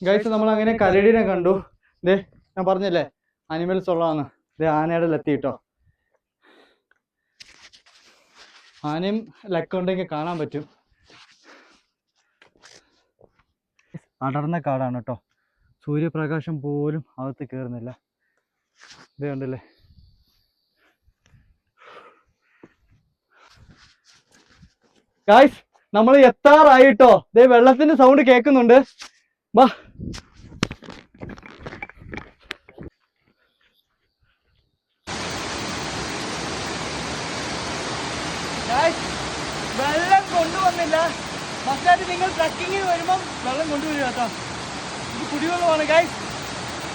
Guys നമ്മൾ അങ്ങനെ കരടിനെ കണ്ടു. ദേ ഞാൻ പറഞ്ഞില്ലേ അനിമൽസ് ഉള്ളതാണ്. ദേ ആനയുടെ എത്തിയിട്ടോ. ആനയും ലക്കുണ്ടെങ്കിൽ കാണാൻ പറ്റും. അടർന്ന കാടാണ് കേട്ടോ. സൂര്യപ്രകാശം പോലും അകത്ത് കയറുന്നില്ല. ഇതേ ഉണ്ടല്ലേ. ഗൈസ് നമ്മൾ എത്താറായിട്ടോ. ദേ വെള്ളത്തിന്റെ സൗണ്ട് കേൾക്കുന്നുണ്ട്. വാ വെള്ളം കൊണ്ടുവന്നില്ല. മസ്റ്റായിട്ട് നിങ്ങൾ ട്രക്കിങ്ങിന് വരുമ്പം വെള്ളം കൊണ്ടുവരിക കേട്ടോ. ഇത് കുടിവെള്ളമാണ് ഗൈസ്.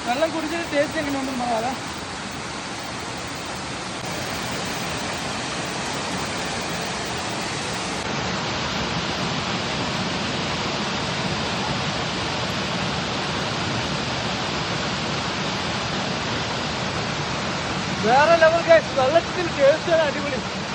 വെള്ളം കുടിച്ചിട്ട് ടേസ്റ്റ് എങ്ങനെയുണ്ടെന്ന് പറയാം. വേറെ ലെവൽ ഗൈസ്. വെള്ളത്തിൽ ടേസ്റ്റ് അടിപൊളി.